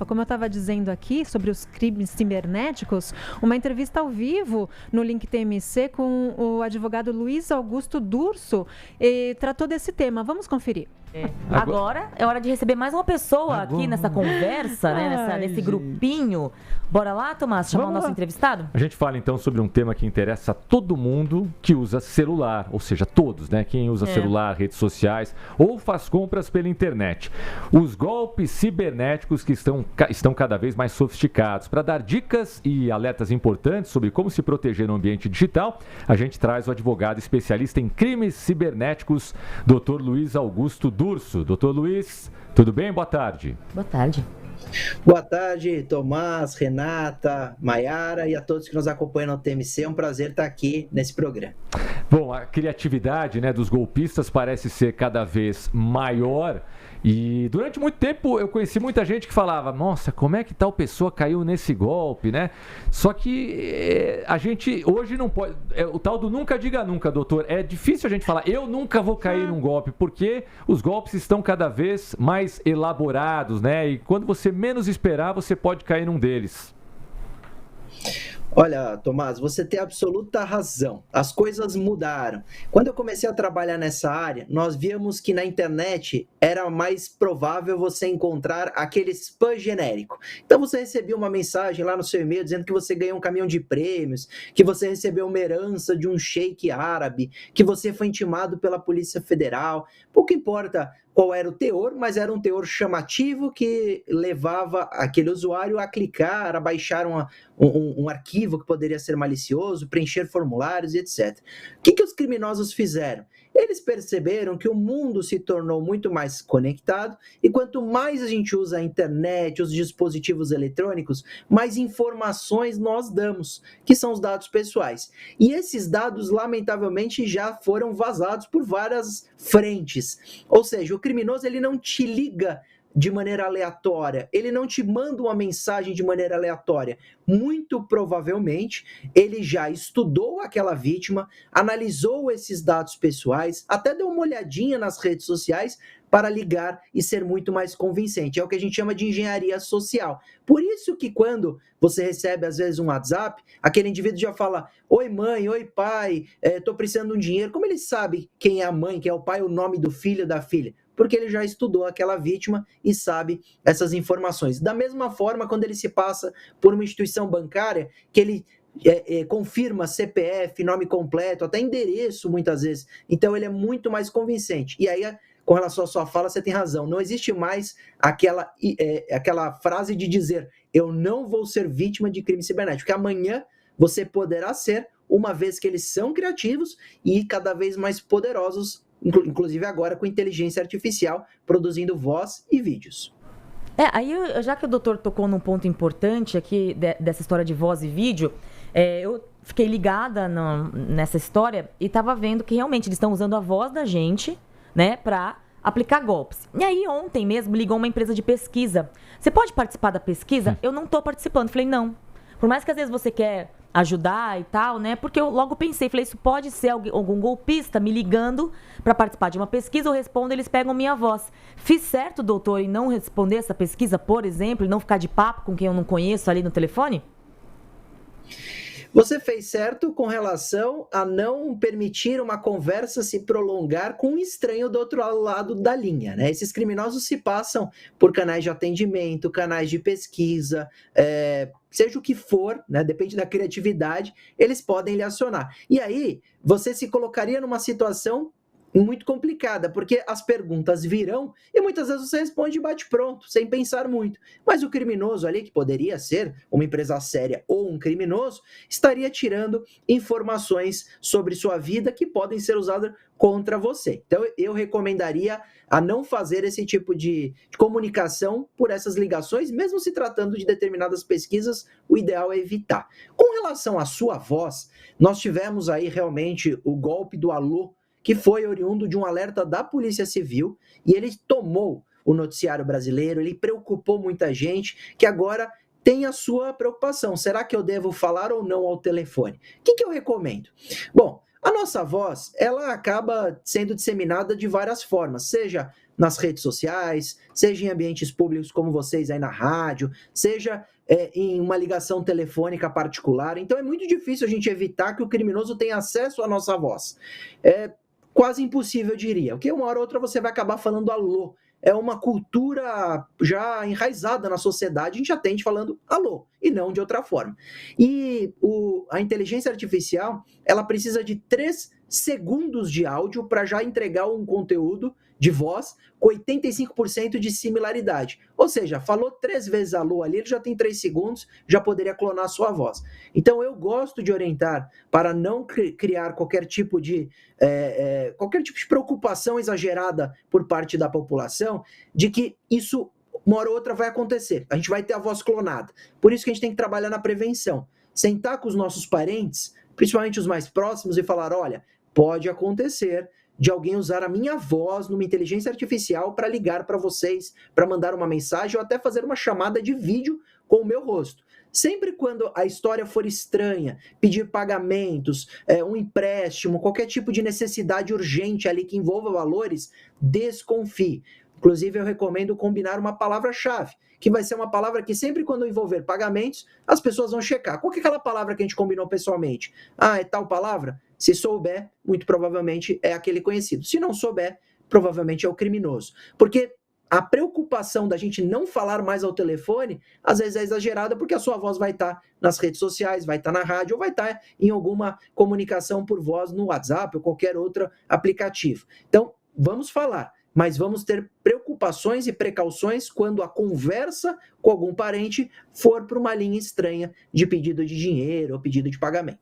Como eu estava dizendo aqui sobre os crimes cibernéticos, uma entrevista ao vivo no Link TMC com o advogado Luiz Augusto Durso tratou desse tema. Vamos conferir. Agora é hora de receber mais uma pessoa aqui nessa conversa, né, nesse grupinho. Bora lá, Tomás, chamar o nosso entrevistado? A gente fala então sobre um tema que interessa a todo mundo que usa celular, ou seja, todos, né? Quem usa celular, redes sociais ou faz compras pela internet. Os golpes cibernéticos que estão cada vez mais sofisticados. Para dar dicas e alertas importantes sobre como se proteger no ambiente digital, a gente traz o advogado especialista em crimes cibernéticos, Dr. Luiz Augusto Durso. Dr. Luiz, tudo bem? Boa tarde. Boa tarde. Boa tarde, Tomás, Renata, Maiara e a todos que nos acompanham no TMC. É um prazer estar aqui nesse programa. Bom, a criatividade, né, dos golpistas parece ser cada vez maior. E durante muito tempo eu conheci muita gente que falava: nossa, como é que tal pessoa caiu nesse golpe, né? Só que a gente hoje não pode... o tal do nunca diga nunca, doutor. É difícil a gente falar, eu nunca vou cair num golpe, porque os golpes estão cada vez mais elaborados, né? E quando você menos esperar, você pode cair num deles. Olha, Tomás, você tem absoluta razão. As coisas mudaram. Quando eu comecei a trabalhar nessa área, nós víamos que na internet era mais provável você encontrar aquele spam genérico. Então você recebia uma mensagem lá no seu e-mail dizendo que você ganhou um caminhão de prêmios, que você recebeu uma herança de um sheik árabe, que você foi intimado pela Polícia Federal. Pouco importa qual era o teor, mas era um teor chamativo que levava aquele usuário a clicar, a baixar um arquivo que poderia ser malicioso, preencher formulários e etc. O que os criminosos fizeram? Eles perceberam que o mundo se tornou muito mais conectado e quanto mais a gente usa a internet, os dispositivos eletrônicos, mais informações nós damos, que são os dados pessoais. E esses dados, lamentavelmente, já foram vazados por várias frentes. Ou seja, o criminoso ele não te liga de maneira aleatória, ele não te manda uma mensagem de maneira aleatória. Muito provavelmente, ele já estudou aquela vítima, analisou esses dados pessoais, até deu uma olhadinha nas redes sociais para ligar e ser muito mais convincente. É o que a gente chama de engenharia social. Por isso que quando você recebe, às vezes, um WhatsApp, aquele indivíduo já fala: oi mãe, oi pai, estou precisando de um dinheiro. Como ele sabe quem é a mãe, quem é o pai, o nome do filho, da filha? Porque ele já estudou aquela vítima e sabe essas informações. Da mesma forma, quando ele se passa por uma instituição bancária, que ele confirma CPF, nome completo, até endereço muitas vezes. Então ele é muito mais convincente. E aí, com relação à sua fala, você tem razão. Não existe mais aquela frase de dizer: eu não vou ser vítima de crime cibernético, porque amanhã você poderá ser, uma vez que eles são criativos e cada vez mais poderosos, inclusive agora com inteligência artificial, produzindo voz e vídeos. Aí, já que o doutor tocou num ponto importante aqui dessa história de voz e vídeo, eu fiquei ligada nessa história e estava vendo que realmente eles estão usando a voz da gente, né, para aplicar golpes. E aí, ontem mesmo, ligou uma empresa de pesquisa. Você pode participar da pesquisa? Eu não estou participando. Falei, não. Por mais que às vezes você quer ajudar e tal, né? Porque eu logo pensei, falei, isso pode ser algum golpista me ligando para participar de uma pesquisa, eu respondo, eles pegam minha voz. Fiz certo, doutor, em não responder essa pesquisa, por exemplo, e não ficar de papo com quem eu não conheço ali no telefone? Você fez certo com relação a não permitir uma conversa se prolongar com um estranho do outro lado da linha, né? Esses criminosos se passam por canais de atendimento, canais de pesquisa, seja o que for, né? Depende da criatividade, eles podem lhe acionar. E aí, você se colocaria numa situação muito complicada, porque as perguntas virão e muitas vezes você responde bate-pronto, sem pensar muito. Mas o criminoso ali, que poderia ser uma empresa séria ou um criminoso, estaria tirando informações sobre sua vida que podem ser usadas contra você. Então eu recomendaria a não fazer esse tipo de comunicação por essas ligações, mesmo se tratando de determinadas pesquisas, o ideal é evitar. Com relação à sua voz, nós tivemos aí realmente o golpe do alô, que foi oriundo de um alerta da Polícia Civil, e ele tomou o noticiário brasileiro, ele preocupou muita gente, que agora tem a sua preocupação. Será que eu devo falar ou não ao telefone? O que eu recomendo? Bom, A nossa voz, ela acaba sendo disseminada de várias formas, seja nas redes sociais, seja em ambientes públicos como vocês aí na rádio, seja em uma ligação telefônica particular. Então é muito difícil a gente evitar que o criminoso tenha acesso à nossa voz. É quase impossível, eu diria, porque uma hora ou outra você vai acabar falando alô. É uma cultura já enraizada na sociedade, a gente atende falando alô, e não de outra forma. E a inteligência artificial, ela precisa de 3 segundos de áudio para já entregar um conteúdo de voz com 85% de similaridade. Ou seja, falou 3 vezes alô ali, ele já tem 3 segundos, já poderia clonar a sua voz. Então eu gosto de orientar para não criar qualquer tipo de preocupação exagerada por parte da população, de que isso uma hora ou outra vai acontecer. A gente vai ter a voz clonada. Por isso que a gente tem que trabalhar na prevenção. Sentar com os nossos parentes, principalmente os mais próximos, e falar, olha, pode acontecer de alguém usar a minha voz numa inteligência artificial para ligar para vocês, para mandar uma mensagem ou até fazer uma chamada de vídeo com o meu rosto. Sempre quando a história for estranha, pedir pagamentos, um empréstimo, qualquer tipo de necessidade urgente ali que envolva valores, desconfie. Inclusive, eu recomendo combinar uma palavra-chave, que vai ser uma palavra que sempre quando envolver pagamentos, as pessoas vão checar. Qual que é aquela palavra que a gente combinou pessoalmente? Ah, é tal palavra? Se souber, muito provavelmente é aquele conhecido. Se não souber, provavelmente é o criminoso. Porque a preocupação da gente não falar mais ao telefone, às vezes é exagerada, porque a sua voz vai estar nas redes sociais, vai estar na rádio, ou vai estar em alguma comunicação por voz no WhatsApp ou qualquer outro aplicativo. Então, vamos falar, mas vamos ter preocupações e precauções quando a conversa com algum parente for para uma linha estranha de pedido de dinheiro ou pedido de pagamento.